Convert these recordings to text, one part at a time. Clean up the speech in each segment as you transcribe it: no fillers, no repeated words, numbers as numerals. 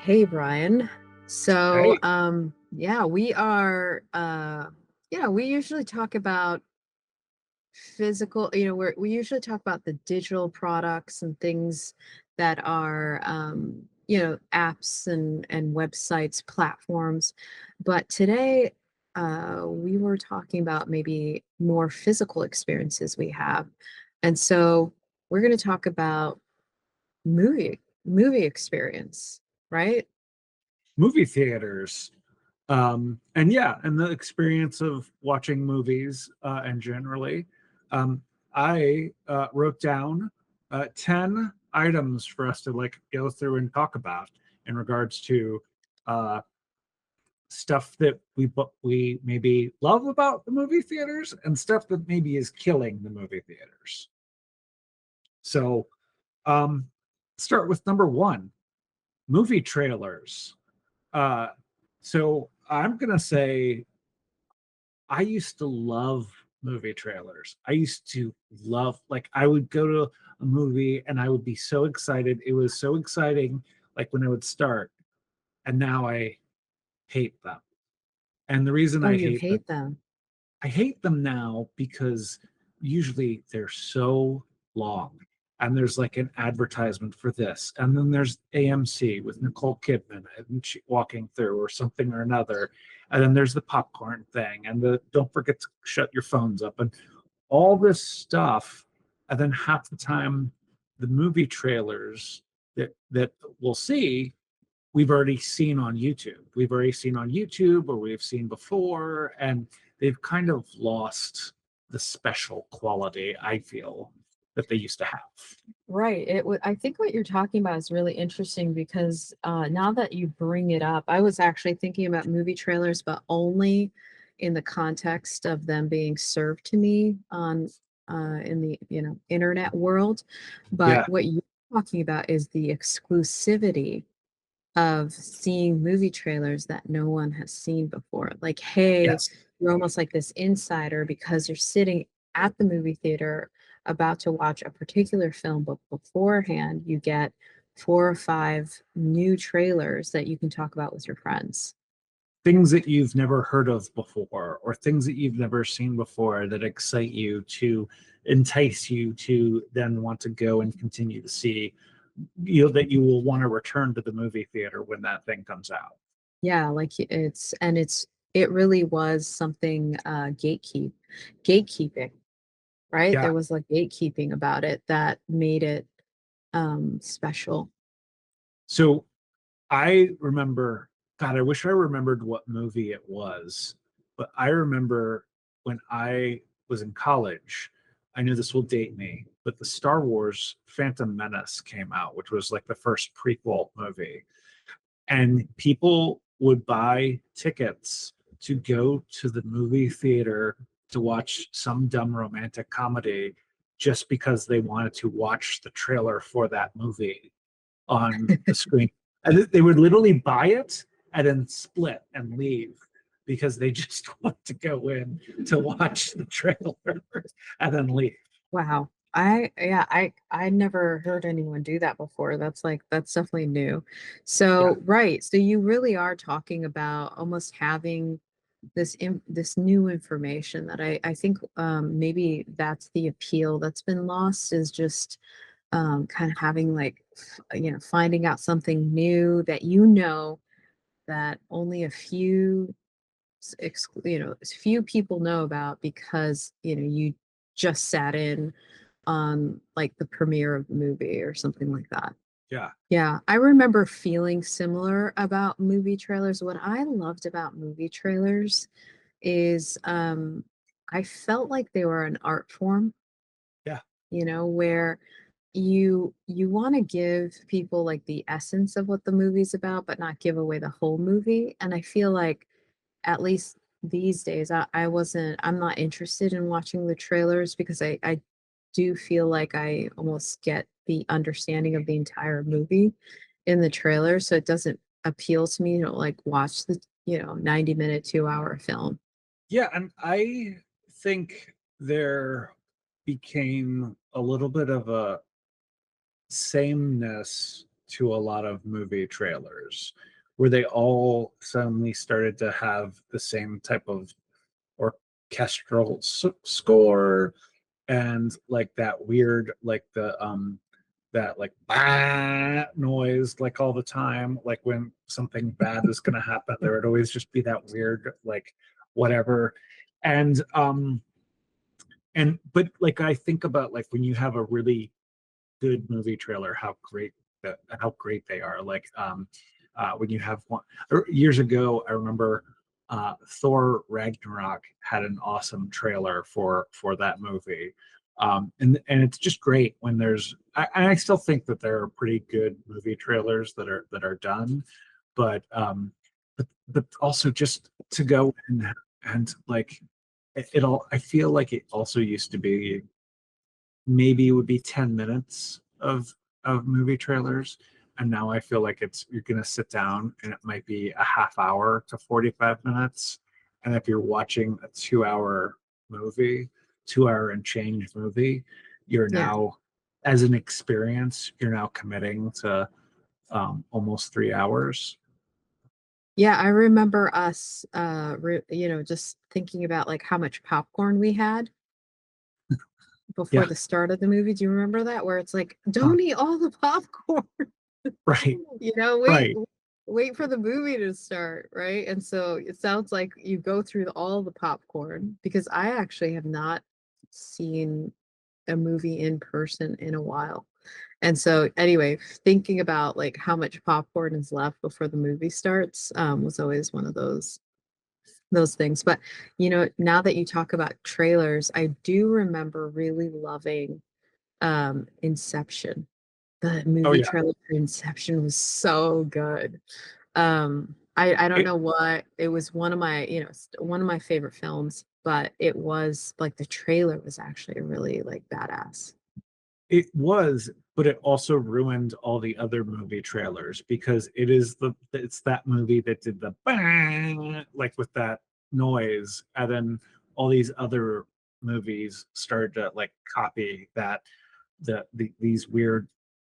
Hey Brian. So Hey, yeah, we are we usually talk about physical, we usually talk about the digital products and things that are apps and websites, platforms. But today we were talking about maybe more physical experiences we have. And so we're going to talk about movie experience, right? movie theaters. And the experience of watching movies and generally. Um, I wrote down 10 items for us to like go through and talk about in regards to uh, stuff that we maybe love about the movie theaters and stuff that maybe is killing the movie theaters. So, um, start with number one, movie trailers. Uh, so I'm gonna say I used to love movie trailers. I used to love, like, I would go to a movie and I would be so excited. It was so exciting, like when it would start. And now I hate them. And the reason Oh, you hate them. I hate them now because usually they're so long. And there's like an advertisement for this. And then there's AMC with Nicole Kidman and she walking through or something or another. And then there's the popcorn thing and the don't forget to shut your phones up and all this stuff. And then half the time the movie trailers that we'll see, we've already seen on YouTube. We've already seen on YouTube or we've seen before, and they've kind of lost the special quality, I feel, that they used to have. Right. I think what you're talking about is really interesting because now that you bring it up, I was actually thinking about movie trailers, but only in the context of them being served to me on in the internet world. But Yeah. what you're talking about is the exclusivity of seeing movie trailers that no one has seen before. Like, hey, Yes. you're almost like this insider because you're sitting at the movie theater about to watch a particular film, but beforehand, you get four or five new trailers that you can talk about with your friends. Things that you've never heard of before, or things that you've never seen before that excite you to entice you to then want to go and continue to see, that you will want to return to the movie theater when that thing comes out. Yeah, like it really was something gatekeeping, right? Yeah. There was like gatekeeping about it that made it special. So I remember, God, I wish I remembered what movie it was, but I remember when I was in college, I know this will date me, but the Star Wars Phantom Menace came out, which was like the first prequel movie. And people would buy tickets to go to the movie theater to watch some dumb romantic comedy just because they wanted to watch the trailer for that movie on the screen. And they would literally buy it and then split and leave because they just want to go in to watch the trailer and then leave. Wow. I never heard anyone do that before. That's definitely new. Yeah. So, right. So you really are talking about almost having this new information that I think maybe that's the appeal that's been lost is just kind of having like finding out something new that that only a few few people know about because you just sat in on like the premiere of the movie or something like that. Yeah. Yeah, I remember feeling similar about movie trailers. What I loved about movie trailers is I felt like they were an art form, Yeah. where you want to give people like the essence of what the movie's about, but not give away the whole movie. And I feel like at least these days, I'm not interested in watching the trailers because I do feel like I almost get the understanding of the entire movie in the trailer. So it doesn't appeal to me to like watch the, 90-minute, 2-hour film. Yeah. And I think there became a little bit of a sameness to a lot of movie trailers, where they all suddenly started to have the same type of orchestral score, and like that weird, like the that like bah noise, like all the time, like when something bad is going to happen, there would always just be that weird like whatever. And um and but like I think about like when you have a really good movie trailer, how great they are. Like when you have one, years ago, I remember Thor Ragnarok had an awesome trailer for that movie. And it's just great when I still think that there are pretty good movie trailers that are done, but but also just to go and like it all, I feel like it also used to be maybe it would be 10 minutes of movie trailers, and now I feel like it's you're going to sit down and it might be a half hour to 45 minutes, and if you're watching a 2 hour movie, 2 hour and change movie, you're Yeah. now, as an experience, you're now committing to almost 3 hours. Yeah, I remember us, just thinking about like how much popcorn we had before Yeah. the start of the movie. Do you remember that? Where it's like, Uh, don't eat all the popcorn, right. wait, Right. wait for the movie to start, right? And so it sounds like you go through all the popcorn because I actually have not seen a movie in person in a while. And so anyway, thinking about like how much popcorn is left before the movie starts, was always one of those things. But now that you talk about trailers, I do remember really loving Inception. The Oh movie yeah. trailer for Inception was so good. I don't it know what it was, one of my, one of my favorite films, but it was like the trailer was actually really like badass. It was, but it also ruined all the other movie trailers because it's that movie that did the bang, like with that noise, and then all these other movies started to like copy that these weird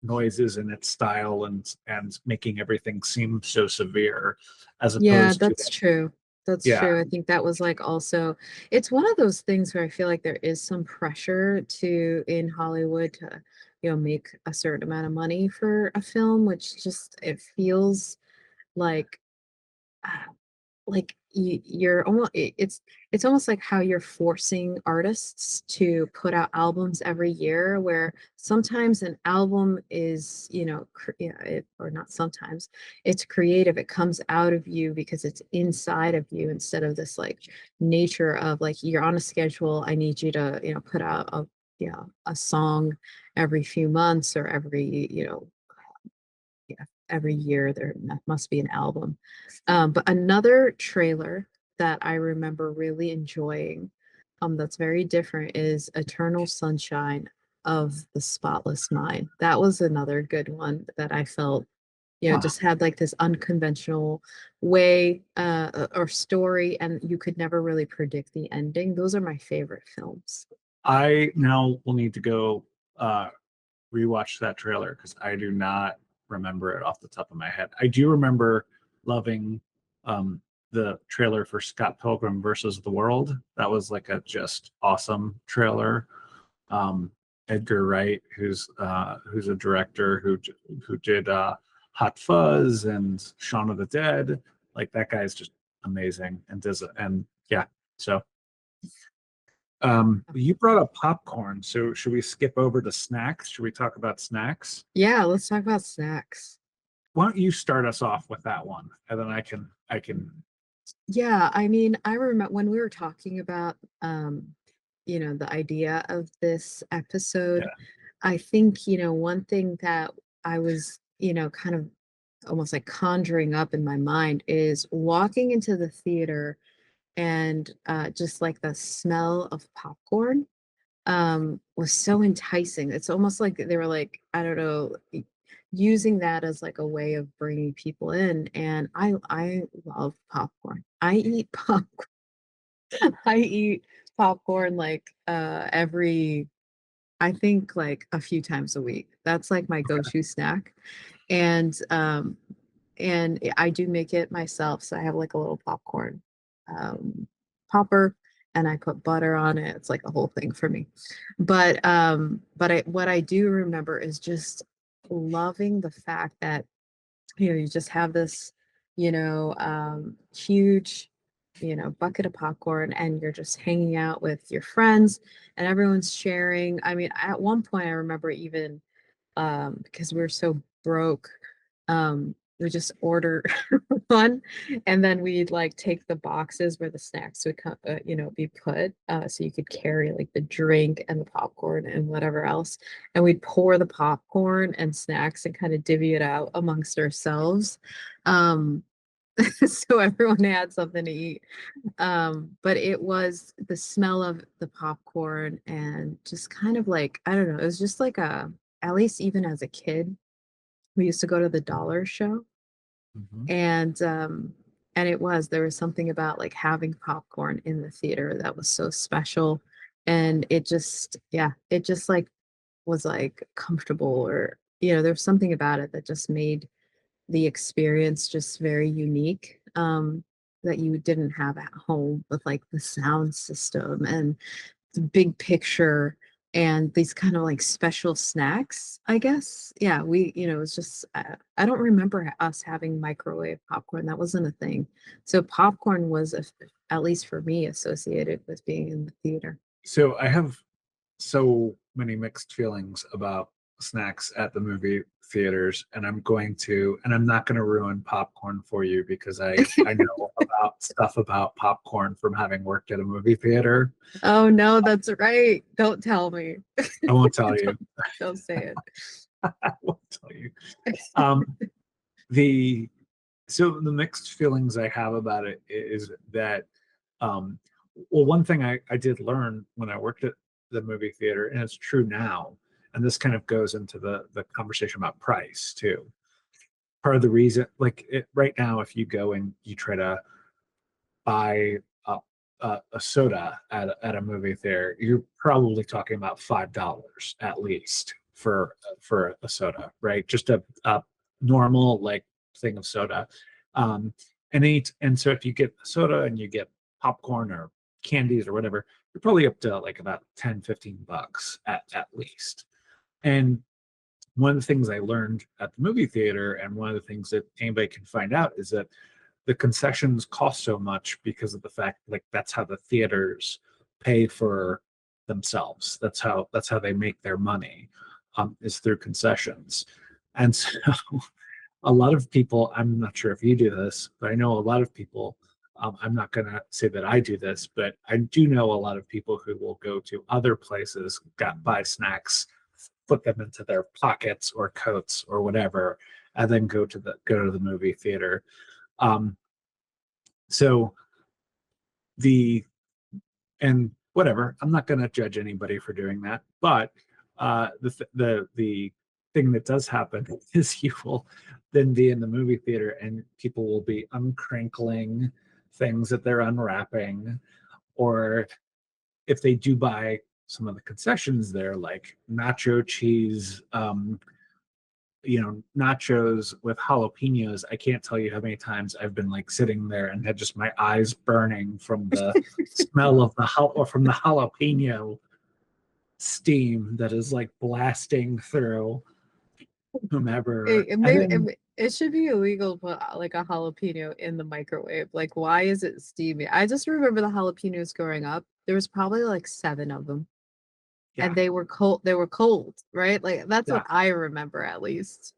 noises in its style, and making everything seem so severe, as Yeah, opposed to that's true. That's yeah. true. I think that was like also, it's one of those things where I feel like there is some pressure to in Hollywood to, make a certain amount of money for a film, which just it feels like like you're almost it's almost like how you're forcing artists to put out albums every year, where sometimes an album is or not sometimes, it's creative, it comes out of you because it's inside of you, instead of this like nature of like you're on a schedule, I need you to put out a song every few months or every yeah, every year there must be an album. But another trailer that I remember really enjoying, that's very different, is Eternal Sunshine of the Spotless Mind. That was another good one that I felt, Huh. just had like this unconventional way, or story, and you could never really predict the ending. Those are my favorite films. I now will need to go uh rewatch that trailer because I do not remember it off the top of my head. I do remember loving um, the trailer for Scott Pilgrim versus the World. That was like a just awesome trailer. Um, Edgar Wright, who's a director who did Hot Fuzz and Shaun of the Dead. Like that guy's just amazing and does it. And yeah, so you brought up popcorn, so should we skip over to snacks? Should we talk about snacks? Yeah, let's talk about snacks. Why don't you start us off with that one, and then I can. Yeah, I mean, I remember when we were talking about, the idea of this episode, Yeah. I think, one thing that I was, kind of almost like conjuring up in my mind is walking into the theater and just like the smell of popcorn was so enticing. It's almost like they were like, I don't know, using that as like a way of bringing people in. And I love popcorn. I eat popcorn. I eat popcorn like every, I think like a few times a week. That's like my go-to snack. and I do make it myself. So I have like a little popcorn um, popper, and I put butter on it. It's like a whole thing for me. But what I do remember is just loving the fact that you just have this, huge, bucket of popcorn, and you're just hanging out with your friends, and everyone's sharing. I mean, at one point, I remember even because we were so broke, we just order one, and then we'd like take the boxes where the snacks would come, be put, so you could carry like the drink and the popcorn and whatever else, and we'd pour the popcorn and snacks and kind of divvy it out amongst ourselves, um, so everyone had something to eat. But it was the smell of the popcorn and just kind of like, I don't know, it was just like at least even as a kid, we used to go to the dollar show, Mhm. and there was something about like having popcorn in the theater that was so special. And it just, yeah, it just like was like comfortable, or there's something about it that just made the experience just very unique, that you didn't have at home, with like the sound system and the big picture and these kind of like special snacks, I guess. Yeah, it's just, I don't remember us having microwave popcorn. That wasn't a thing. So popcorn was, at least for me, associated with being in the theater. So I have so many mixed feelings about snacks at the movie theaters, and I'm not going to ruin popcorn for you because I know about stuff about popcorn from having worked at a movie theater. Oh no, that's right. Don't tell me. I won't tell you. don't, don't say I won't tell you. it. Um, the so the mixed feelings I have about it is that, um, well, one thing I did learn when I worked at the movie theater, and it's true now, and this kind of goes into the conversation about price too. Part of the reason, like right now, if you go and you try to buy a soda at a movie theater, you're probably talking about $5 at least for a soda, right? Just a normal like thing of soda. Um, and so if you get soda and you get popcorn or candies or whatever, you're probably up to like about 10, $15 at least. And one of the things I learned at the movie theater, and one of the things that anybody can find out, is that the concessions cost so much because of the fact, like, that's how the theaters pay for themselves. That's how they make their money, is through concessions. And so a lot of people, I'm not sure if you do this, but I know a lot of people, I'm not going to say that I do this, but I do know a lot of people who will go to other places, buy snacks, put them into their pockets or coats or whatever, and then go to the movie theater. Um, so the and whatever, I'm not going to judge anybody for doing that, but the thing that does happen is you will then be in the movie theater and people will be uncrinkling things that they're unwrapping, or if they do buy some of the concessions there, like nacho cheese, nachos with jalapenos. I can't tell you how many times I've been like sitting there and had just my eyes burning from the smell of or from the jalapeno steam that is like blasting through whomever. And then, It should be illegal to put like a jalapeno in the microwave. Like, why is it steamy? I just remember the jalapenos growing up. There was probably like seven of them, yeah, and they were cold. They were cold, right? Like that's what yeah. I remember at least.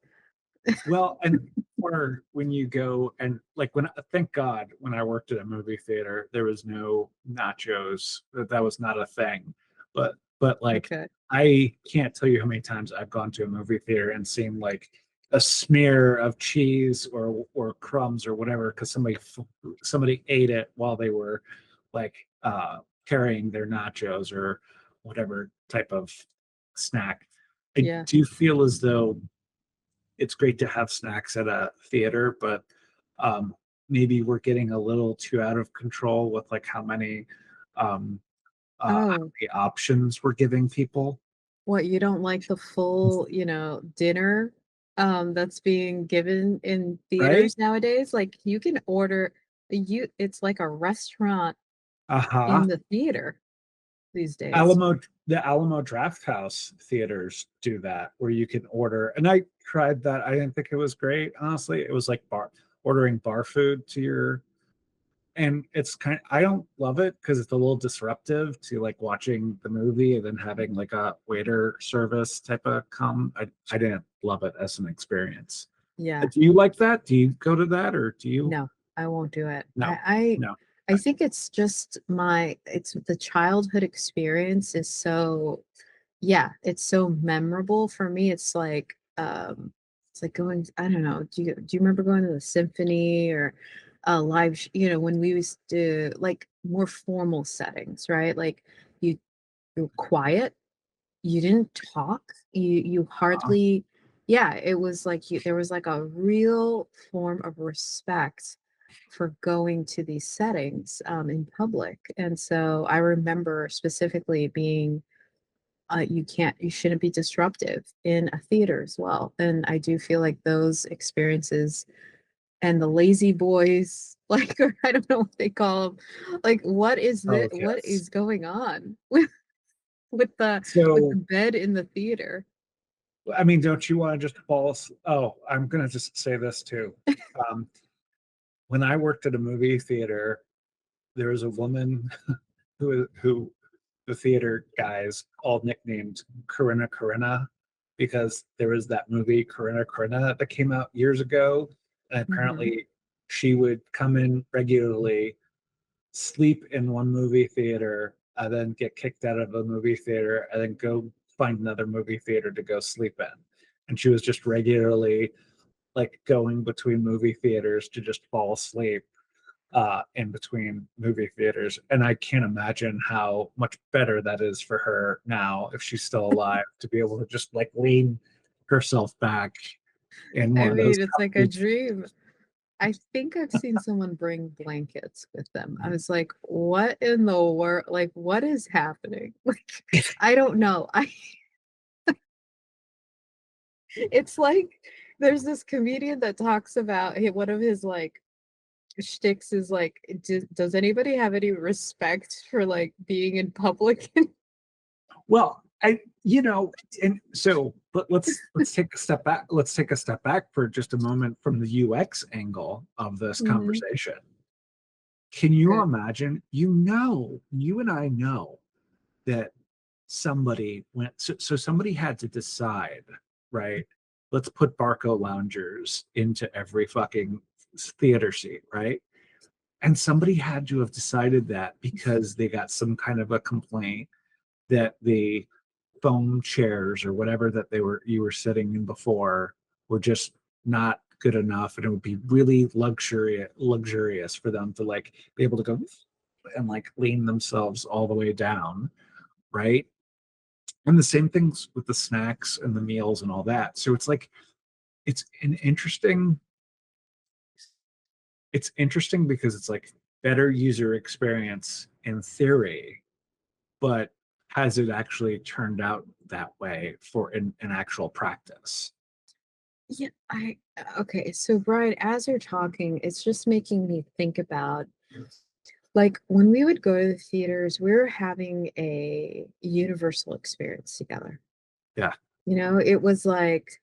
Well, and or when you go and like thank God, when I worked at a movie theater, there was no nachos. That was not a thing. But like, Okay. I can't tell you how many times I've gone to a movie theater and seen like a smear of cheese or crumbs or whatever because somebody ate it while they were like carrying their nachos or whatever type of snack. I Yeah. do feel as though it's great to have snacks at a theater, but um, maybe we're getting a little too out of control with like um, how Oh, many options we're giving people. what, you don't like the full, dinner? that's being given in right? theaters nowadays. Like you can order it's like a restaurant Uh-huh. in the theater these days. Alamo, the Alamo Draft House theaters do that, where you can order. And I tried that. I didn't think it was great, honestly. It was like ordering bar food to your, and it's kind of, I don't love it because it's a little disruptive to like watching the movie and then having like a waiter service type of come. I didn't love it as an experience. Yeah. Do you like that? Do you go to that, or do you? No, I won't do it. No, no. I think it's just it's the childhood experience is so, yeah, it's so memorable for me. It's like going, I don't know, do you remember going to the symphony or when we used to like more formal settings, right? Like you you're quiet, you didn't talk, you Uh, hardly, yeah, it was like there was like a real form of respect for going to these settings in public. And so I remember specifically being you shouldn't be disruptive in a theater as well. And I do feel like those experiences and the lazy boys, like, or I don't know what they call them, like oh what yes. is going on with the So bed in the theater? I mean, don't you want to just fall? Oh, I'm gonna just say this too. Um, when I worked at a movie theater, there was a woman who the theater guys all nicknamed Corinna because there was that movie Corinna that came out years ago, and Mhm. apparently she would come in regularly, sleep in one movie theater, and then get kicked out of a movie theater, and then go find another movie theater to go sleep in. And she was just regularly like going between movie theaters to just fall asleep in between movie theaters. And I can't imagine how much better that is for her now if she's still alive to be able to just like lean herself back in one I of those mean, it's like a comfy. dream. I think I've seen someone bring blankets with them. I was like, what in the world? Like, what is happening? Like, I don't know. It's like there's this comedian that talks about one of his like shticks is like, does anybody have any respect for like being in public? Well, and so let's take a step back. Let's take a step back for just a moment from the UX angle of this Mhm. conversation. Can you Okay. imagine? You and I know that somebody went, so somebody had to decide, right? Let's put Barco loungers into every fucking theater seat, right? And somebody had to have decided that because they got some kind of a complaint that the foam chairs or whatever that you were sitting in before were just not good enough, and it would be really luxurious for them to like be able to go and like lean themselves all the way down, right? And the same things with the snacks and the meals and all that. So it's like it's an interesting it's interesting because it's like better user experience in theory, but has it actually turned out that way for in actual practice? Yeah, okay. So Brian, as you're talking, it's just making me think about like when we would go to the theaters, we were having a universal experience together. Yeah. It was like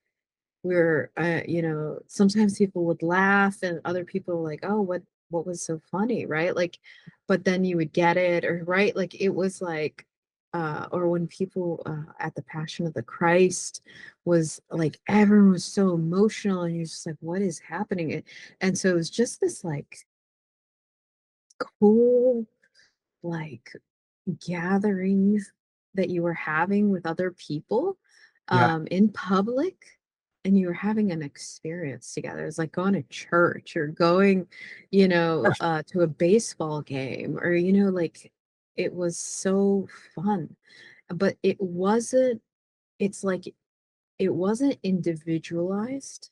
sometimes people would laugh and other people were like, "Oh, what was so funny?" Right? Like, but then you would get it, or right? Like it was like, or when people at the Passion of the Christ was like everyone was so emotional, and you're just like, "What is happening?" And so it was just this like cool, like gatherings that you were having with other people Yeah. in public, and you were having an experience together. It's like going to church or going, to a baseball game, or like it was so fun. But it's like it wasn't individualized,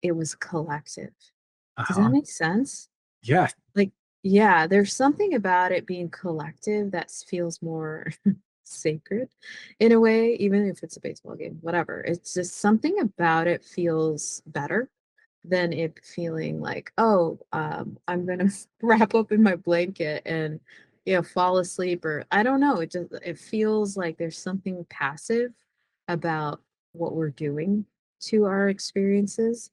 it was collective. Does that Uh-huh. make sense? Yeah. Like, yeah, there's something about it being collective that feels more sacred in a way, even if it's a baseball game, whatever. It's just something about it feels better than it feeling like, oh, I'm gonna wrap up in my blanket and fall asleep, or I don't know. It feels like there's something passive about what we're doing to our experiences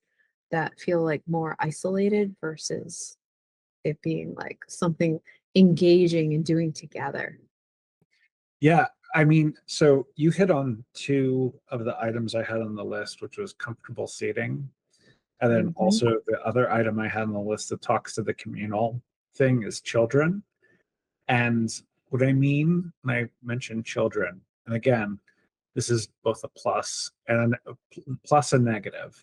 that feel like more isolated versus it being like something engaging and doing together. Yeah, I mean, so you hit on two of the items I had on the list, which was comfortable seating. And then Hmm. also the other item I had on the list that talks to the communal thing is children. And what I mean when I mention children, and again, this is both a plus and a plus and negative.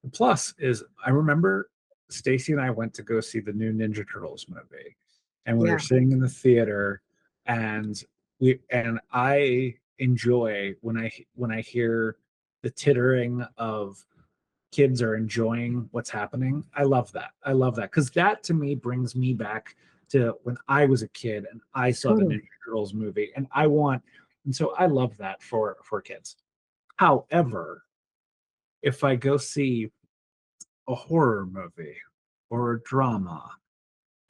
The plus is I remember Stacy and I went to go see the new Ninja Turtles movie, and we were Yeah, sitting in the theater, and I enjoy when I hear the tittering of kids are enjoying what's happening. I love that. I love that because that to me brings me back to when I was a kid and I saw the Ninja totally. Turtles movie, and so I love that for kids. However, if I go see a horror movie or a drama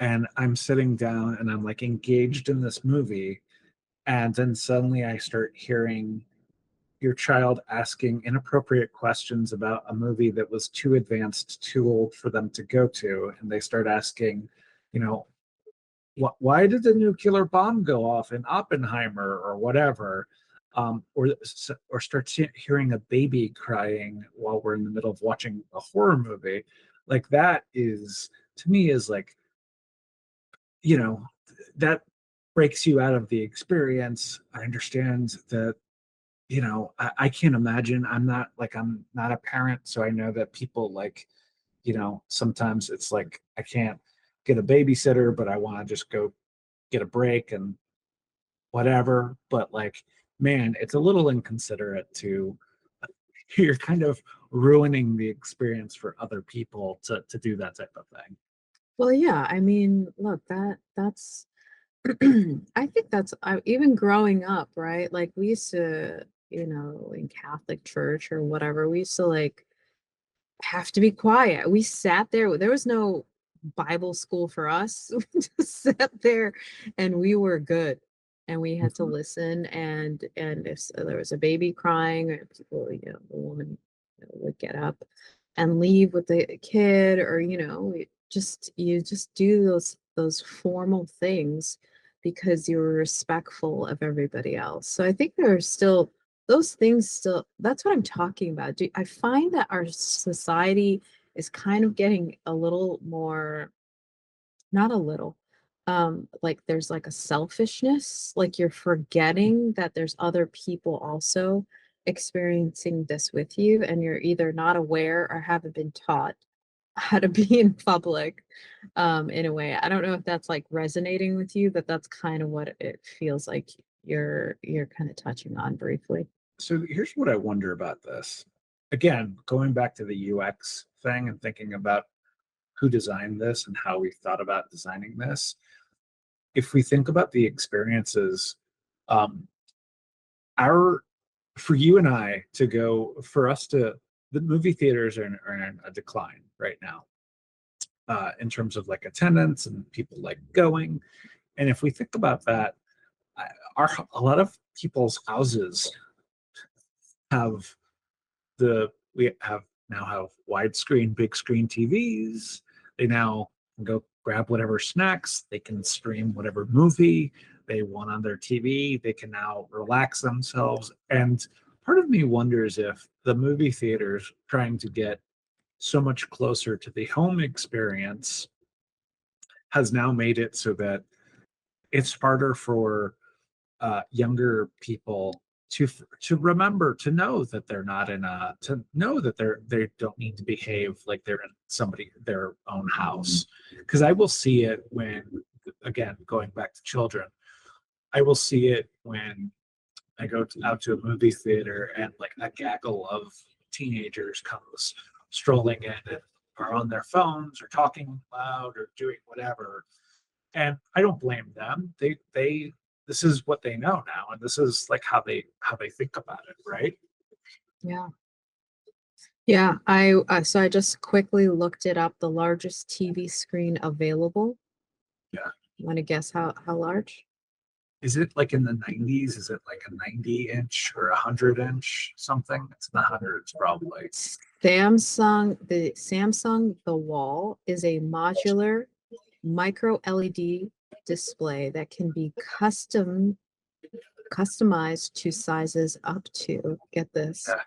and I'm sitting down and I'm like engaged in this movie, and then suddenly I start hearing your child asking inappropriate questions about a movie that was too advanced, too old for them to go to, and they start asking, you know, why did the nuclear bomb go off in Oppenheimer or whatever, or start hearing a baby crying while we're in the middle of watching a horror movie, like that is to me is like, you know, that breaks you out of the experience. I understand that, I can't imagine. I'm not a parent, so I know that people like, sometimes it's like I can't get a babysitter, but I want to just go get a break and whatever. But like, man, it's a little inconsiderate to you're kind of ruining the experience for other people to do that type of thing. Well, yeah, I mean, look, that's I think that's even growing up, right? Like we used to, in Catholic church or whatever, we used to like have to be quiet. We sat there. There was no Bible school for us. We just sat there and we were good. And we had to Mhm. listen. And if there was a baby crying, or people, the woman would get up and leave with the kid, or you just do those formal things because you were respectful of everybody else. So I think there are still those things still, that's what I'm talking about. I find that our society is kind of getting a little more, not a little, like there's like a selfishness, like you're forgetting that there's other people also experiencing this with you, and you're either not aware or haven't been taught how to be in public, in a way. I don't know if that's like resonating with you, but that's kind of what it feels like you're kind of touching on briefly. So here's what I wonder about this. Again, going back to the UX thing and thinking about who designed this and how we thought about designing this. If we think about the experiences, um, our for you and I to go for us to the movie theaters are in a decline right now, in terms of like attendance and people like going. And if we think about that, our a lot of people's houses have we have now have widescreen, big screen TVs. They now can go grab whatever snacks. They can stream whatever movie they want on their TV. They can now relax themselves. And part of me wonders if the movie theaters trying to get so much closer to the home experience has now made it so that it's harder for younger people to remember to know that they're not in a to know that they don't need to behave like they're in somebody their own house, because I will see it when, again, going back to children, I will see it when I go out to a movie theater and like a gaggle of teenagers comes strolling in and are on their phones or talking loud or doing whatever, and I don't blame them. They this is what they know now, and this is like how they think about it, right? Yeah. Yeah, so I just quickly looked it up, the largest TV screen available. Yeah. Want to guess how large? Is it like in the 90s? Is it like a 90-inch or 100-inch something? It's in the hundreds probably. Samsung The Wall is a modular micro LED display that can be customized to sizes up to, get this, Yeah.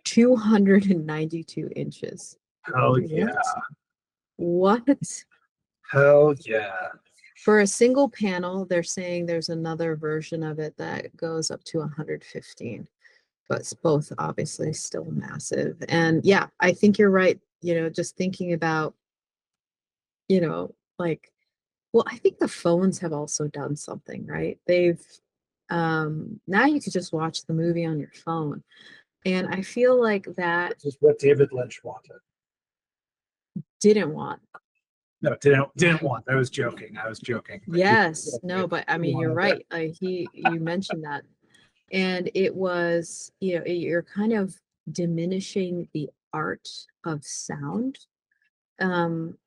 292 inches. Hell yeah. What? What? Hell yeah. For a single panel, they're saying there's another version of it that goes up to 115, but it's both obviously still massive. And yeah, I think you're right. Just thinking about, like, well, I think the phones have also done something, right? Now you could just watch the movie on your phone. And I feel like that This is what David Lynch wanted. didn't want. No, didn't want. I was joking. I was joking. But he Yes, no, but I mean, you're wanted it. right. You mentioned that. And it was, you're kind of diminishing the art of sound. Um,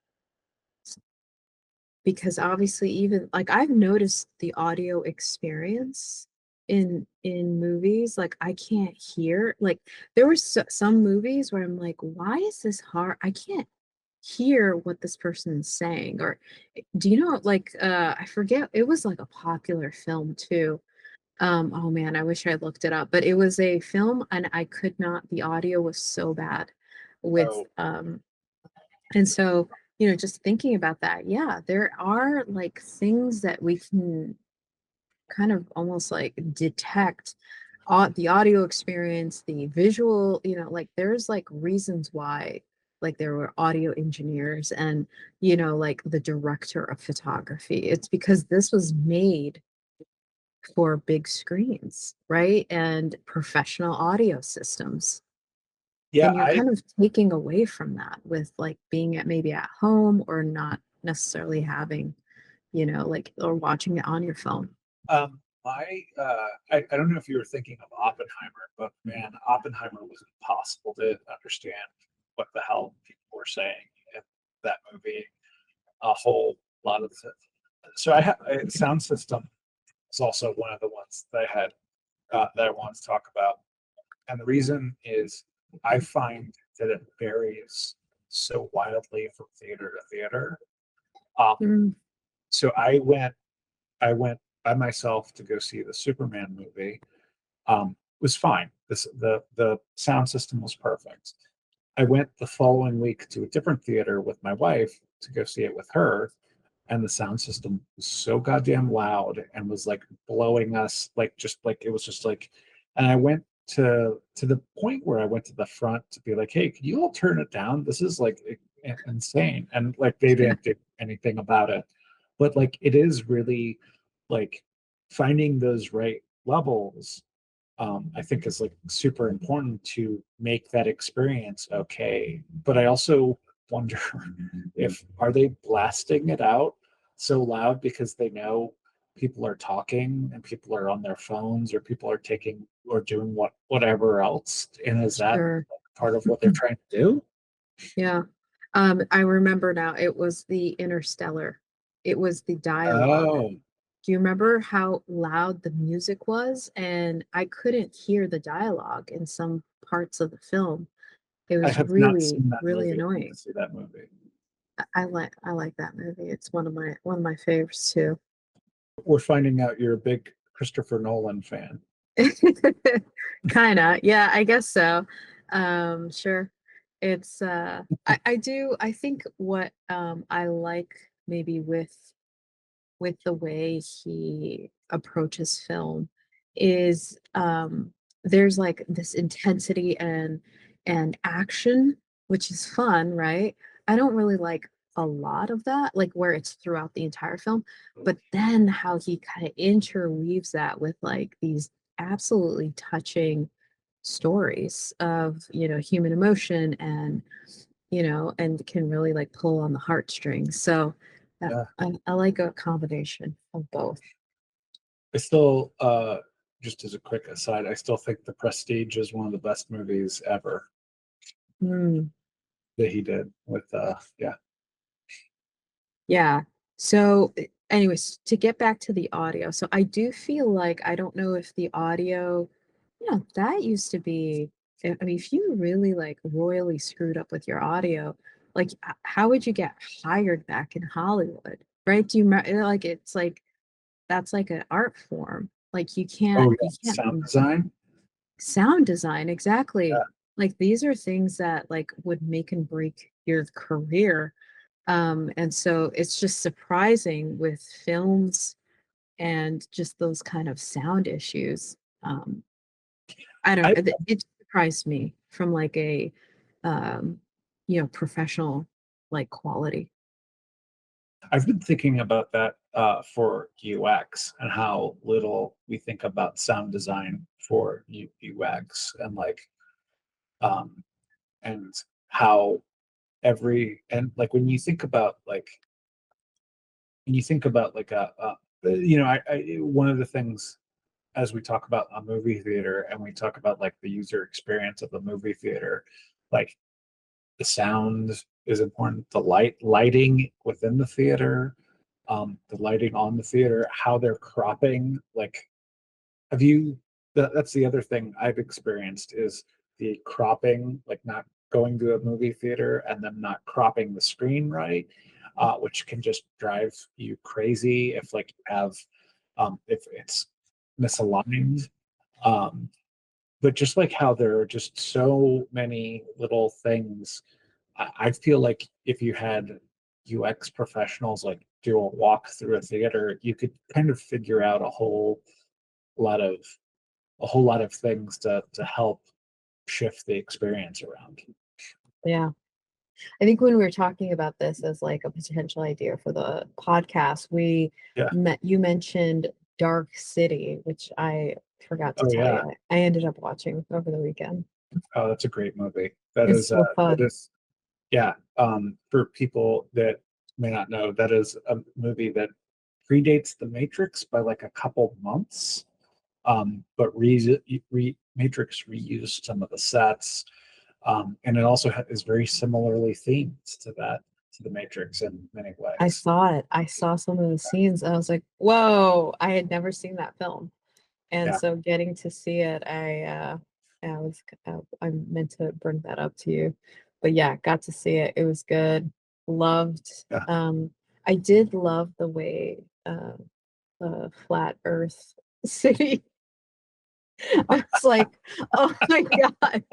because obviously even like I've noticed the audio experience in movies, like I can't hear, like there were some movies where I'm like, why is this hard? I can't hear what this person is saying. Or do you know, like I forget, it was like a popular film too. Oh man, I wish I had looked it up, but it was a film and I could not, the audio was so bad with Oh, and so, just thinking about that, yeah, there are like things that we can kind of almost like detect, the audio experience, the visual, like there's like reasons why, like there were audio engineers and, like the director of photography. It's because this was made for big screens, right? And professional audio systems. yeah. And you're I kind of taking away from that with like being at maybe at home or not necessarily having, like or watching it on your phone. I don't know if you were thinking of Oppenheimer, but man, Oppenheimer was impossible to understand what the hell people were saying in that movie. A whole lot of it. So I have a sound system is also one of the ones that I had that I wanted to talk about. And the reason is I find that it varies so wildly from theater to theater. Um, Mm, so I went by myself to go see the Superman movie. It was fine. The sound system was perfect. I went the following week to a different theater with my wife to go see it with her, and the sound system was so goddamn loud and was like blowing us, like just like it was just like. And I went to the point where I went to the front to be like, hey, can you all turn it down? This is like insane. And like they yeah, didn't do anything about it. But like it is really like finding those right levels, I think is like super important to make that experience okay. But I also wonder if are they blasting it out so loud because they know people are talking and people are on their phones or people are taking or doing whatever else, and is that sure. part of what they're trying to do? Yeah. I remember now, it was the Interstellar. It was the dialogue. Oh, Do you remember how loud the music was? And I couldn't hear the dialogue in some parts of the film. It I was have not really, seen that really movie. I need to annoying. see that movie. I like that movie. It's one of my favorites too. We're finding out you're a big Christopher Nolan fan. Kinda. Yeah, I guess so. Sure. It's I think what I like maybe with the way he approaches film is there's like this intensity and action, which is fun, right? I don't really like a lot of that, like where it's throughout the entire film, but then how he kind of interweaves that with like these absolutely touching stories of, human emotion and can really like pull on the heartstrings. So Yeah. I like a combination of both. I still, just as a quick aside, I still think The Prestige is one of the best movies ever Mm, that he did with, yeah. yeah. So, anyways, to get back to the audio, so I do feel like I don't know if the audio, that used to be. I mean, if you really like royally screwed up with your audio, like how would you get hired back in Hollywood, right? Do you like it's like that's like an art form. Like Oh, yeah, you can't sound design. sound design exactly. Yeah, Like these are things that like would make and break your career. And so it's just surprising with films and just those kind of sound issues. Um, I don't I, know. It surprised me from like a um, professional like quality. I've been thinking about that for UX and how little we think about sound design for UX and like um and how and like when you think about like one of the things as we talk about a movie theater and we talk about like the user experience of the movie theater, like the sound is important, the lighting within the theater, the lighting on the theater, how they're cropping. Like, have you? That's the other thing I've experienced is the cropping, like not going to a movie theater and then not cropping the screen right, which can just drive you crazy if like you have if it's misaligned. Um, but just like how there are just so many little things, I feel like if you had UX professionals like do a walk through a theater, you could kind of figure out lot of a whole lot of things to help shift the experience around. Yeah. I think when we were talking about this as like a potential idea for the podcast, Yeah. you mentioned Dark City, which I forgot to Oh tell yeah. you. I ended up watching over the weekend. Oh, that's a great movie. It's so That fun. is yeah. For people that may not know, that is a movie that predates The Matrix by like a couple months. But Matrix reused some of the sets, and it also is very similarly themed to the Matrix in many I ways. saw it. I saw some of the scenes. I was like, whoa, I had never seen that film. And Yeah, so getting to see it, I meant to bring that up to you. But yeah, got to see it. It was good. Loved yeah, I did love the way the flat earth city. I was like, oh my God.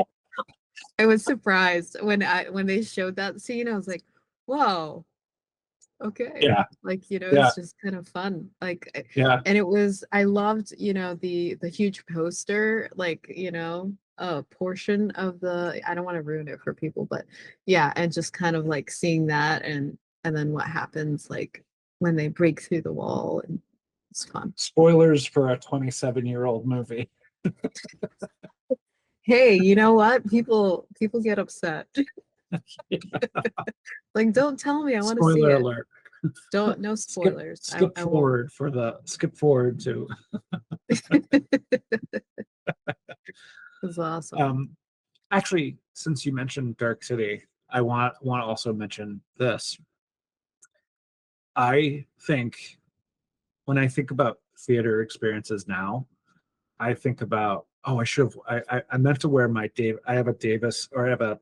I was surprised when they showed that scene. I was like, whoa, okay. yeah, Like, yeah, it's just kind of fun. Like yeah. and I loved, the huge poster, like, a portion of the I don't want to ruin it for people, but yeah, and just kind of like seeing that and then what happens like when they break through the wall and it's fun. Spoilers for a 27-year-old movie. Hey, you know what? People get upset. Like, don't tell me, I want to see Spoiler it. alert. Don't No Skip spoilers. skip I won't. forward skip forward to It's awesome. um actually since you mentioned Dark City, I want to also mention this. I think when I think about theater experiences now, I think about oh I should have I meant to wear my Dave I have a Davis or I have a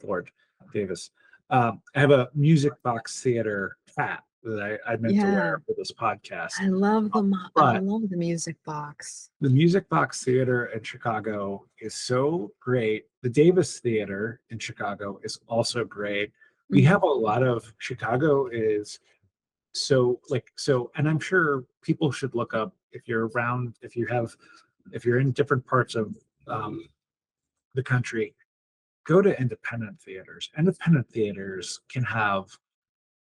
Lord Davis. I have a music box theater hat that I meant to Yeah. wear for this podcast. I But love the music box. the Music Box Theater in Chicago is so great. The Davis Theater in Chicago is also great. We Mhm. have a lot of Chicago is so, and I'm sure people should look up if you're around, if you're in different parts of um, the country, go to independent theaters. Independent theaters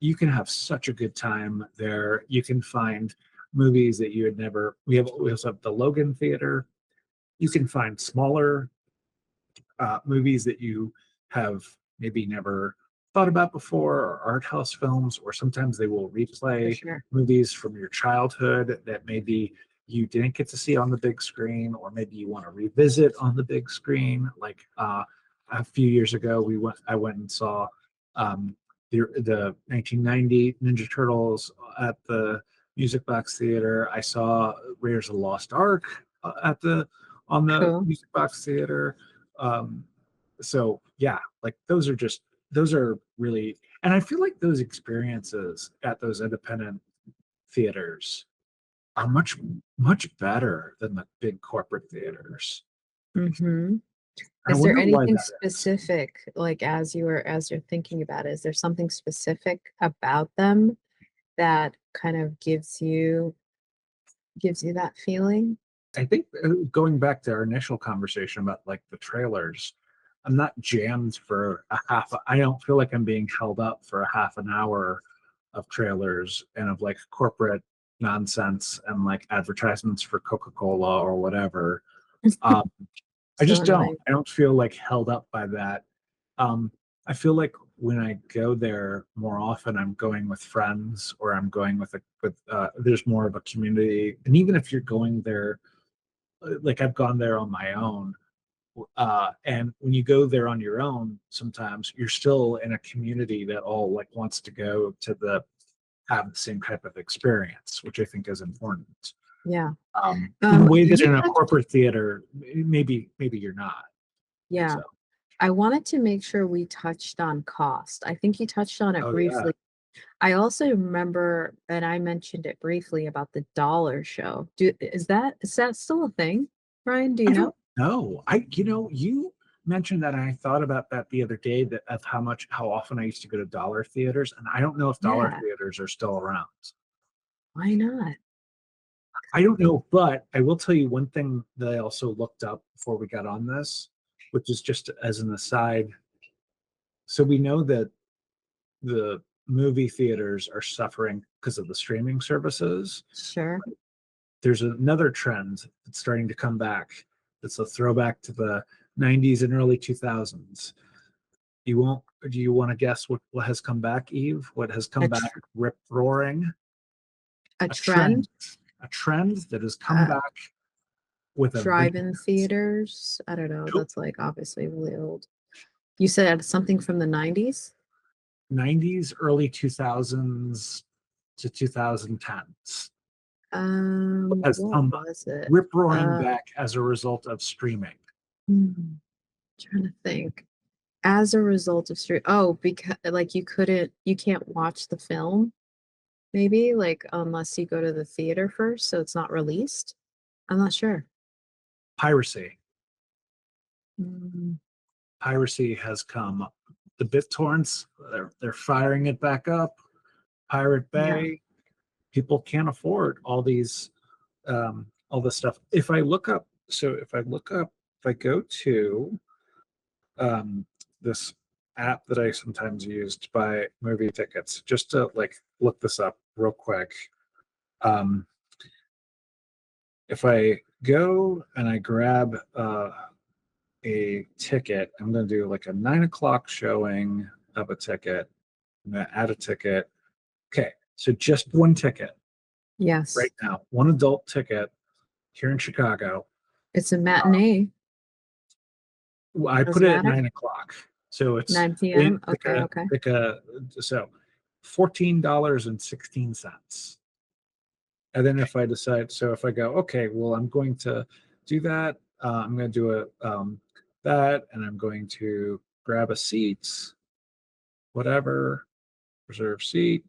you can have such a good time there. You can find movies that you had never. We also have the Logan Theater. You can find smaller movies that you have maybe never thought about before, or art house films, or sometimes they will For replay sure. movies from your childhood that maybe you didn't get to see on the big screen, or maybe you want to revisit on the big screen. Like a few years ago, I went and saw um, the 1990 Ninja Turtles at the Music Box Theater. I saw Raiders of the Lost Ark at the on the Cool. Music Box Theater. Um, so yeah, like those are really, and I feel like those experiences at those independent theaters are much better than the big corporate theaters. Mm-hmm. I Is there wonder why anything that is. specific, like as you're thinking about it, is there something specific about them that kind of gives you that feeling? I think going back to our initial conversation about like the trailers, I'm not jammed for a half. I don't feel like I'm being held up for a half an hour of trailers and of like corporate nonsense and like advertisements for Coca-Cola or whatever. Um, I So just don't. annoying. I don't feel like held up by that. Um, I feel like when I go there more often, I'm going with friends or I'm going there's more of a community. And even if you're going there, like I've gone there on my own, and when you go there on your own, sometimes you're still in a community that all like wants to go to the have the same type of experience, which I think is important. Yeah. In a way that You in a touched, corporate theater, maybe you're not. yeah. So, I wanted to make sure we touched on cost. I think you touched on it oh yeah, briefly. I also remember, and I mentioned it briefly about the dollar show. Is that still a thing, Ryan? Do you I know? don't know. You mentioned that, and I thought about that the other day, that of how often I used to go to dollar theaters, and I don't know if dollar Yeah. theaters are still around. Why not? I don't know, but I will tell you one thing that I also looked up before we got on this, which is just as an aside. So we know that the movie theaters are suffering because of the streaming services. Sure. There's another trend that's starting to come back. That's a throwback to the 90s and early 2000s. You won't. Do you want to guess what has come back, Eve? What has A come back tr rip roaring? a A trend. trend, A trend that has come uh, back with a drive-in vengeance. theaters. I don't know. Nope. That's like obviously really old. You said something from the 90s? 90s, early 2000s to 2010s. What has What come was it? rip roaring Uh, back as a result of streaming? hmm, trying to think. As a result of because like you can't watch the film, maybe like unless you go to the theater first, so it's not released. I'm not sure. Piracy. Mm, Piracy has come. The BitTorrents, they're firing it back up. Pirate yeah. Bay. People can't afford all this stuff. If I look up, if I go to um, this app that I sometimes use to buy movie tickets, just to like look this up real quick. Um, if I go and I grab a ticket, I'm going to do like a 9 o'clock showing of a ticket. I'm going to add a ticket. Okay, so just one ticket Yes. right now, one adult ticket here in Chicago. It's a matinee. I put Doesn't it at matter. 9 o'clock, so it's 9 I p.m. Okay, okay. pick a so $14.16. And then if I decide, so if I go, okay, well, I'm going to do that. I'm going to do that, and I'm going to grab a seat, whatever, reserve seat,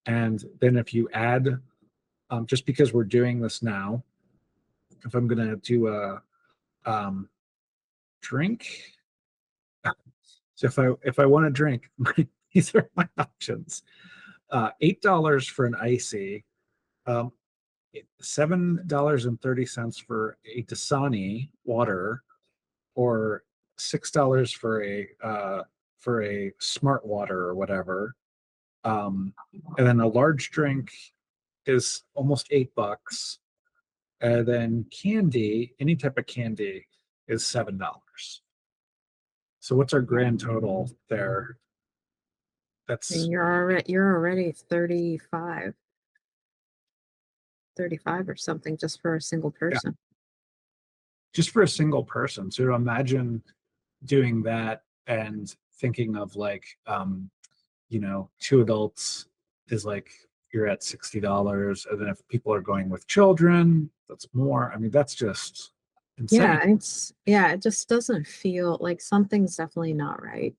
and then if you add, just because we're doing this now, if I'm going to do a um, drink, so if I want to drink, these are my options: $8 for an icy, um, $7.30 for a Dasani water, or $6 for a smart water or whatever. And then a large drink is almost $8. And then candy, any type of candy, is $7. So what's our grand total there? And That's you're already 35. 35 or something just for a single Yeah, person. just for a single person. So imagine doing that and thinking of like two adults is like you're at $60, and then if people are going with children, that's more. I mean, that's just insane. Yeah, it just doesn't feel like something's definitely not right.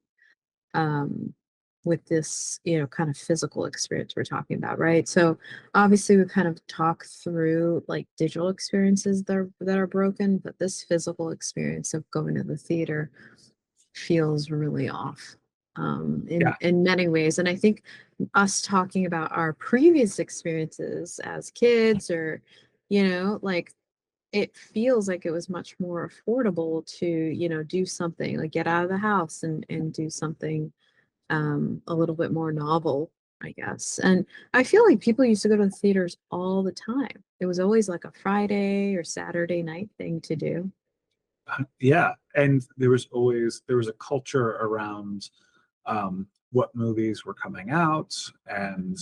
Um, with this, kind of physical experience we're talking about, right? So obviously we kind of talk through like digital experiences that are broken, but this physical experience of going to the theater feels really off Yeah, in many ways. And I think us talking about our previous experiences as kids, or like it feels like it was much more affordable to do something like get out of the house and do something a little bit more novel, I guess. And I feel like people used to go to the theaters all the time. It was always like a Friday or Saturday night thing to do. yeah. And there was a culture around what movies were coming out, and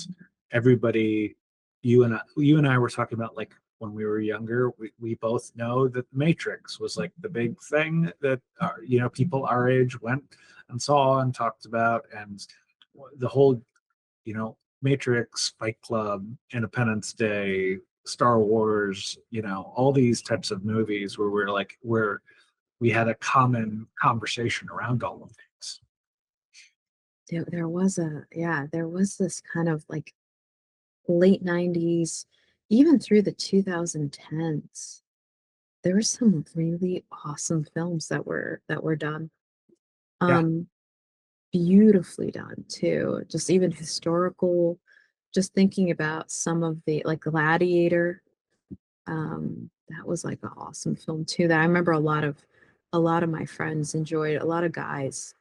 everybody. You and I were talking about like when we were younger. We both know that The Matrix was like the big thing that people our age went and saw and talked about, and the whole Matrix, Fight Club, Independence Day, Star Wars, all these types of movies where we had a common conversation around all of things. There was this kind of like late 90s, even through the 2010s. There were some really awesome films that were done. Yeah, Um, Beautifully done too. Just even historical, just thinking about some of the like Gladiator. That was like an awesome film too. That I remember a lot of my friends enjoyed, a lot of guys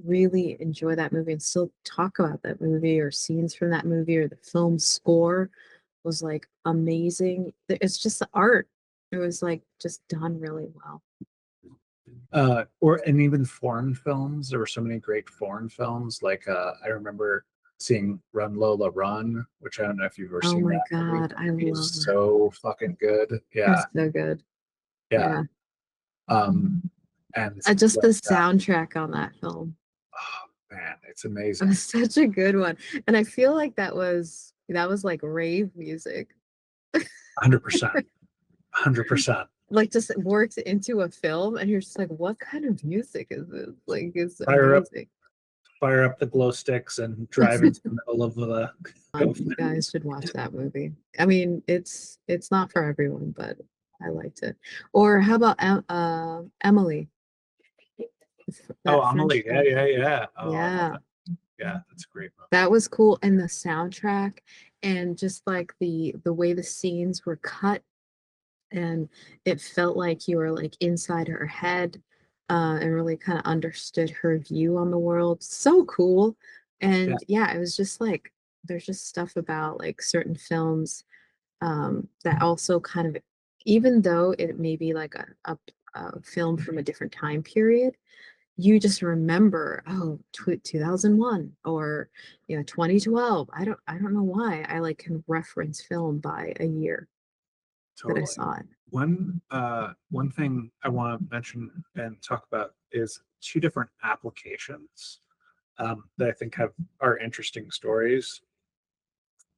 really enjoy that movie and still talk about that movie or scenes from that movie, or the film score was like amazing. It's just the art. It was like just done really well. or and even foreign films. There were so many great foreign films. Like I remember seeing Run Lola Run, which I don't know if you've ever Oh seen my that movie. God, That I movie is love it. so fucking good. Yeah, It's so good. yeah. Yeah. Um, and Just the like soundtrack on that film. oh man, it's It amazing. was such a good one. And I feel like that was like rave music. 100%, 100%. Like just works into a film and you're just like, what kind of music is this? Like it's Fire up, amazing. fire up the glow sticks and drive into the middle of the. You guys should watch that movie. I mean, it's not for everyone, but I liked it. Or how about Emily? Oh, That French Amelie. Yeah, film. yeah, yeah. Oh, I love Yeah. that. Yeah, that's a great movie. That was cool. And the soundtrack and just like the way the scenes were cut, and it felt like you were like inside her head, and really kind of understood her view on the world. So cool. Yeah, And yeah, it was just like there's just stuff about like certain films that also kind of, even though it may be like a film from a different time period, you just remember, oh, 2001 or 2012. I don't know why I like can reference film by a year that I totally. saw it. One thing I want to mention and talk about is two different applications that I think are interesting stories.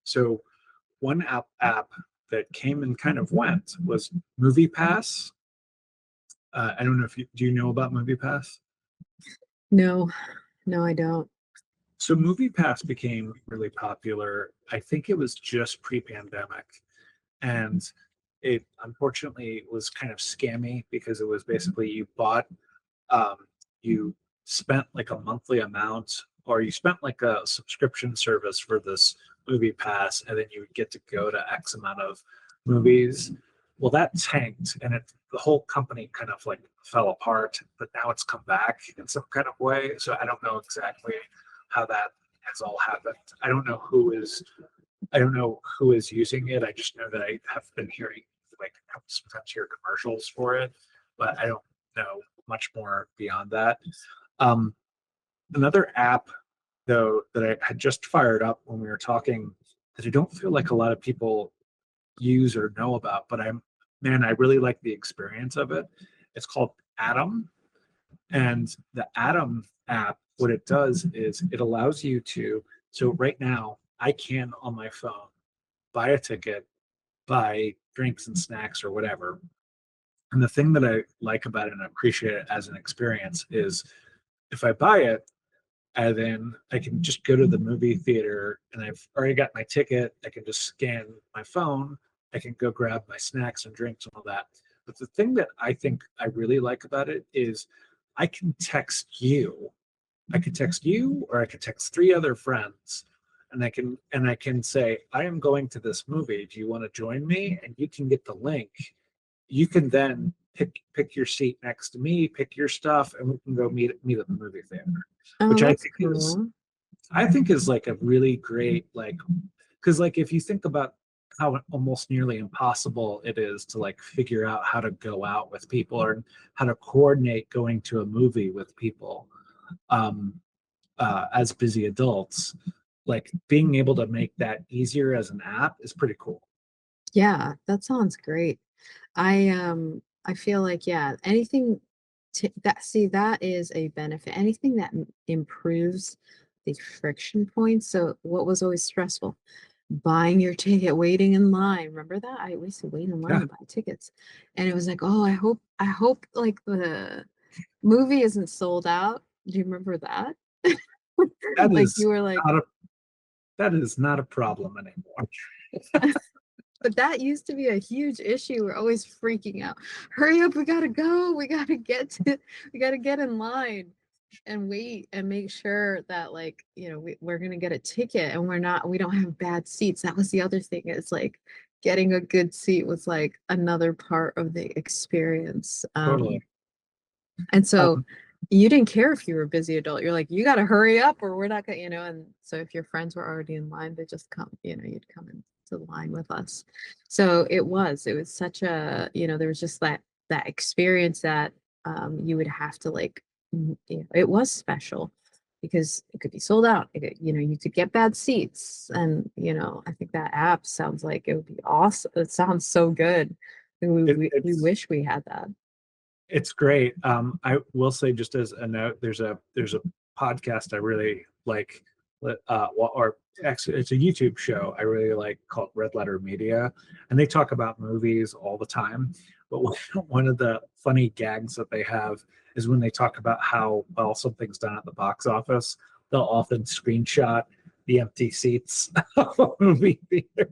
So one app that came and kind of went was MoviePass. I don't know if do you know about MoviePass? No, no, I don't. So MoviePass became really popular. I think it was just pre-pandemic, and it unfortunately was kind of scammy because it was basically um, you spent like a monthly amount, or you spent like a subscription service for this movie pass, and then you would get to go to X amount of movies. Well, that tanked, and the whole company kind of like fell apart. But now it's come back in some kind of way. So I don't know exactly how that has all happened. I don't know who is using it. I just know that I have been hearing like sometimes hear commercials for it, but I don't know much more beyond that. Um, Another app though that I had just fired up when we were talking that I don't feel like a lot of people use or know about, but man, I really like the experience of it. It's called Atom. And the Atom app, what it does is it allows you to, so right now, I can on my phone buy a ticket, buy drinks and snacks or whatever. And the thing that I like about it and appreciate it as an experience is if I buy it, and then I can just go to the movie theater and I've already got my ticket. I can just scan my phone. I can go grab my snacks and drinks and all that. But the thing that I think I really like about it is I can text you. I could text you or I could text three other friends and I can say, I am going to this movie. Do you want to join me? And you can get the link. You can then pick your seat next to me, pick your stuff, and we can go meet at the movie theater, Oh, which that's cool. I think is like a really great like because like if you think about how almost nearly impossible it is to like figure out how to go out with people or how to coordinate going to a movie with people um, as busy adults, like being able to make that easier as an app is pretty cool. Yeah, that sounds great. I feel like yeah, anything that see that is a benefit. Anything that improves the friction points. So what was always stressful? Buying your ticket, waiting in line. Remember that? I used to wait in line Yeah, to buy tickets. And it was like, oh, I hope like the movie isn't sold out. Do you remember that? that Like is you were like, not a that is not a problem anymore. but that used to be a huge issue. We're always freaking out. Hurry up, we gotta go. We gotta get in line and wait and make sure that like, we're gonna get a ticket and we don't have bad seats. That was the other thing. It's like getting a good seat was like another part of the experience. Totally. And so Um, you didn't care if you were a busy adult. You're like, you got to hurry up or we're not going to, and so if your friends were already in line, they just come, you'd come into the line with us. So it was such a, there was just that experience that you would have to like, it was special because it could be sold out. You could get bad seats. And, I think that app sounds like it would be awesome. It sounds so good. We wish we had that. it's great. I will say just as a note, there's a podcast I really like, or actually it's a YouTube show I really like called Red Letter Media, and they talk about movies all the time. But one of the funny gags that they have is when they talk about how well something's done at the box office, they'll often screenshot the empty seats of a movie theater.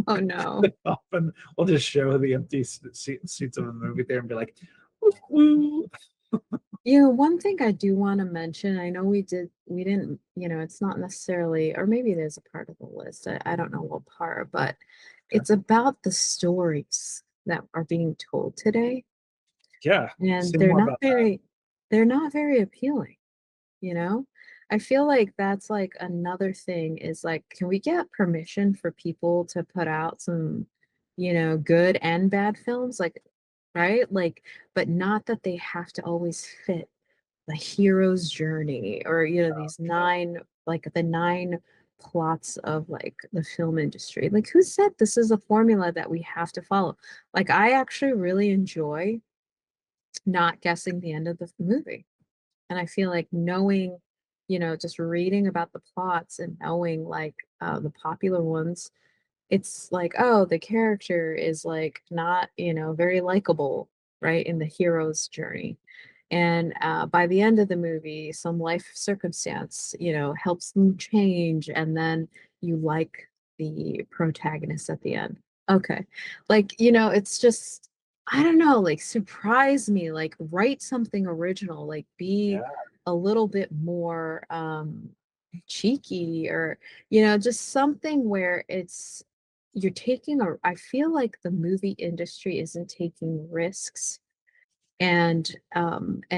Oh no. They often will just show the empty seats of a movie theater and be like, "Woo." One thing I do want to mention, I know we didn't, it's not necessarily, or maybe there's a part of the list. I don't know what part, but Okay. it's about the stories that are being told today. Yeah, And say more about that. they're not very appealing, you know? I feel like that's like another thing is like, can we get permission for people to put out some, good and bad films? Like, right? Like, but not that they have to always fit the hero's journey or these nine like the nine plots of like the film industry. Like who said this is a formula that we have to follow? Like I actually really enjoy not guessing the end of the movie, and I feel like knowing, just reading about the plots and knowing like the popular ones, it's like, oh, the character is like not, very likable, right, in the hero's journey. And by the end of the movie, some life circumstance, helps them change, and then you like the protagonist at the end. Okay. Like, it's just, I don't know, like surprise me, like write something original, like be Yeah. a little bit more cheeky or, just something where you're taking I feel like the movie industry isn't taking risks, and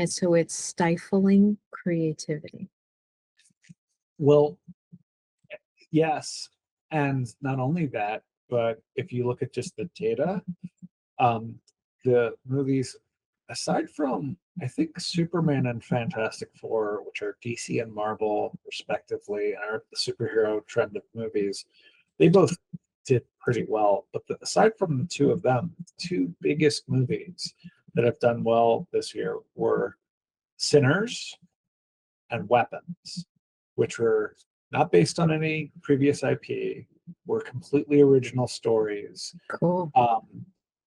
so it's stifling creativity. Well, yes. And not only that, but if you look at just the data, um, the movies, aside from I think Superman and Fantastic Four, which are DC and Marvel respectively, are the superhero trend of movies, they both did pretty well. But aside from the two of them, the two biggest movies that have done well this year were Sinners and Weapons, which were not based on any previous IP, were completely original stories. Cool. Um,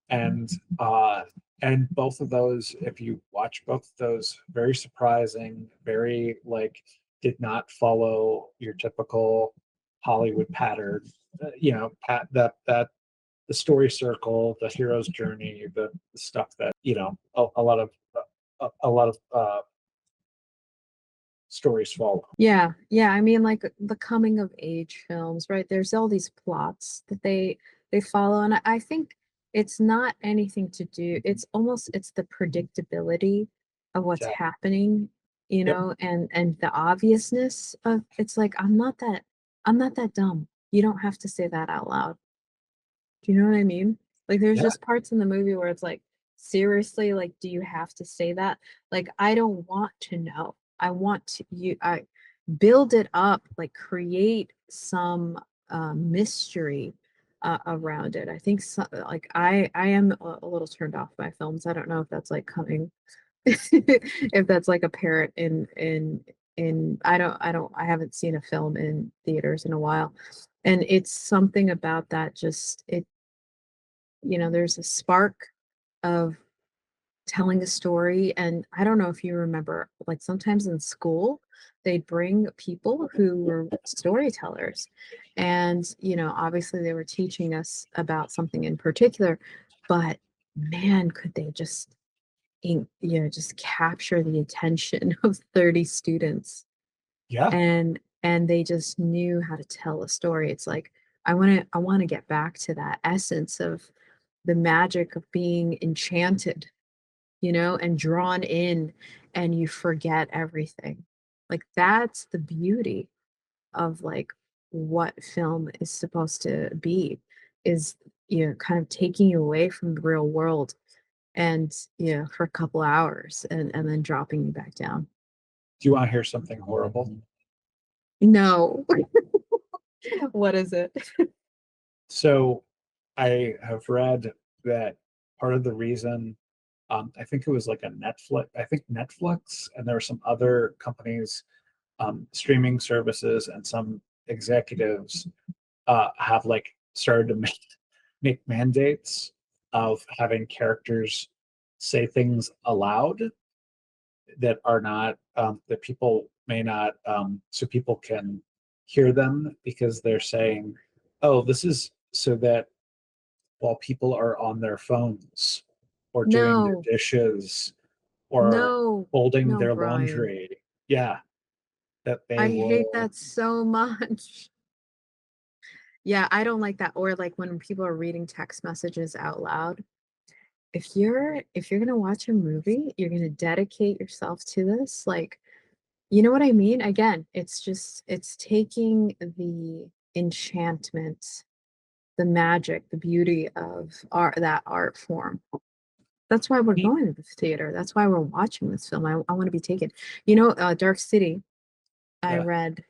and uh, and both of those, if you watch both of those, very surprising, very like did not follow your typical Hollywood pattern. That the story circle, the hero's journey, the stuff that a lot of stories follow. Yeah, yeah. I mean, like the coming of age films, right? There's all these plots that they follow, and I think it's not anything to do. It's the predictability of what's Yeah. happening, Yep. and the obviousness of it's like I'm not that dumb. You don't have to say that out loud. Do you know what I mean? Like there's Yeah. just parts in the movie where it's like, seriously, like, do you have to say that? Like, I don't want to know. I want to I build it up, like create some mystery around it. I think like I am a little turned off by films. I don't know if that's like coming if that's like apparent in I haven't seen a film in theaters in a while. And it's something about that just there's a spark of telling a story. And I don't know if you remember, like sometimes in school, they'd bring people who were storytellers. And, obviously they were teaching us about something in particular, but man, could they just capture the attention of 30 students. Yeah. And they just knew how to tell a story. It's like I want to get back to that essence of the magic of being enchanted, and drawn in, and you forget everything. Like that's the beauty of like what film is supposed to be, is kind of taking you away from the real world, and for a couple hours, and then dropping you back down. Do you want to hear something horrible? No. What is it? So I have read that part of the reason, I think it was like I think Netflix, and there were some other companies, streaming services, and some executives have like started to make mandates of having characters say things aloud that are not that people may not, so people can hear them, because they're saying, oh, this is so that while people are on their phones or doing their No, dishes or no, folding no, their Brian. laundry, yeah, that they I hate will. that so much. Yeah, I don't like that. Or like when people are reading text messages out loud. If you're gonna watch a movie, you're gonna dedicate yourself to this. Like, you know what I mean? Again, it's taking the enchantment, the magic, the beauty of that art form. That's why we're going to the theater. That's why we're watching this film. I want to be taken. Dark City, I Yeah. read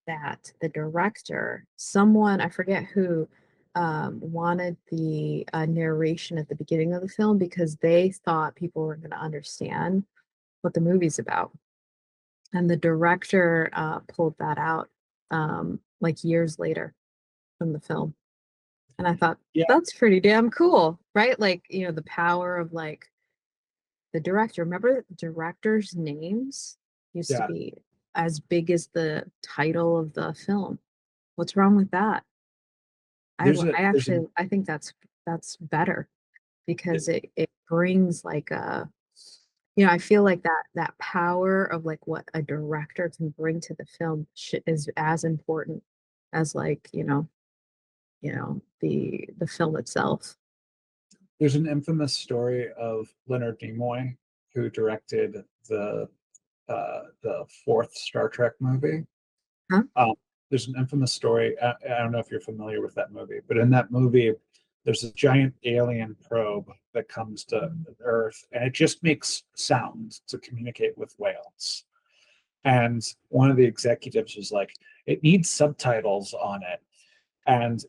that the director, someone, I forget who, wanted the narration at the beginning of the film because they thought people were going to understand what the movie's about. And the director pulled that out like years later from the film. And I thought, Yeah. that's pretty damn cool, right? Like, the power of like the director. Remember, directors' names used to Yeah. be as big as the title of the film. What's wrong with that? I There's a actually I think that's better because it brings like I feel like that power of like what a director can bring to the film is as important as like the film itself. there's an infamous story of Leonard Nimoy, who directed the fourth Star Trek movie. Huh? Um, there's an infamous story. I don't know if you're familiar with that movie, but in that movie, there's a giant alien probe that comes to Earth, and it just makes sound to communicate with whales. And one of the executives was like, "It needs subtitles on it." And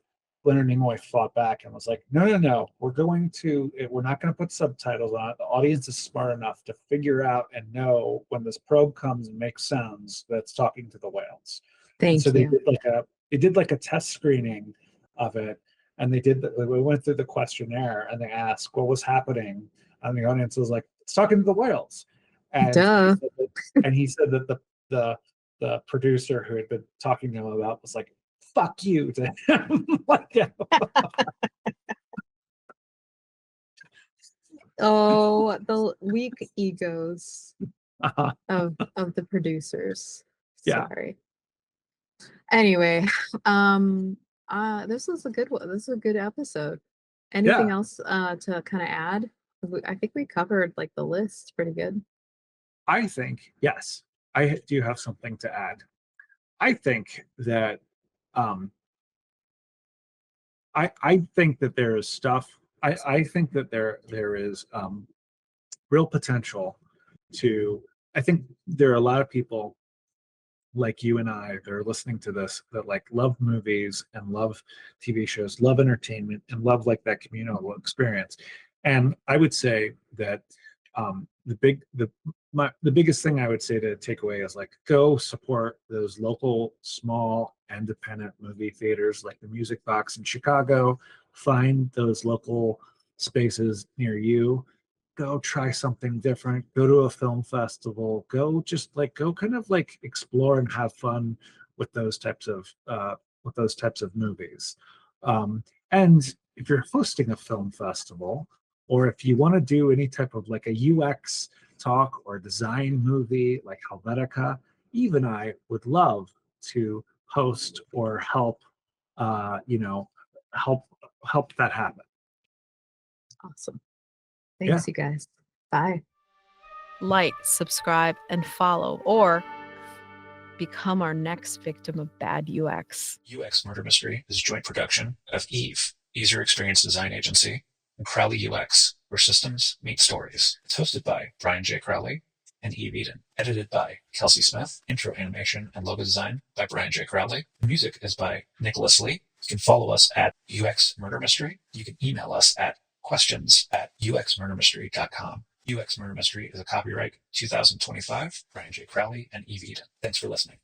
Leonard Nimoy fought back and was like, no, no, no, we're not going to put subtitles on it. The audience is smart enough to figure out and know when this probe comes and makes sounds that's talking to the whales. And so Thank you. they did like a test screening of it, and we went through the questionnaire and they asked what was happening, and the audience was like, it's talking to the whales. And Duh. he said that the producer who had been talking to him about was like, fuck you to him. Like, yeah. Oh, the weak egos Uh-huh. of the producers. Yeah, Sorry. Anyway, um, this was a good one. This is a good episode. Anything yeah. else to kind of add? I think we covered like the list pretty good. I think yes, I do have something to add. I think that um, I think that there is stuff. I think that there is real potential to. I think there are a lot of people like you and I that are listening to this that like love movies and love TV shows, love entertainment, and love like that communal experience. And I would say that the biggest thing I would say to take away is like go support those local small independent movie theaters like the Music Box in Chicago. Find those local spaces near you, go try something different, go to a film festival, go kind of like explore and have fun with those types of movies. And if you're hosting a film festival, or if you want to do any type of like a UX talk or design movie like Helvetica, even I would love to host or help you know help help that happen. Awesome. Yeah. Thanks, you guys. Bye. Like, subscribe, and follow, or become our next victim of bad UX. UX Murder Mystery is a joint production of Eve, Easier Experience Design Agency, and Crowley UX, where systems meet stories. It's hosted by Brian J. Crowley and Eve Eden. Edited by Kelsey Smith. Intro animation and logo design by Brian J. Crowley. The music is by Nicolas Lee. You can follow us at UX Murder Mystery. You can email us at questions@uxmurdermystery.com. UX Murder Mystery is a copyright 2025, Brian J. Crowley and Eve Eden. Thanks for listening.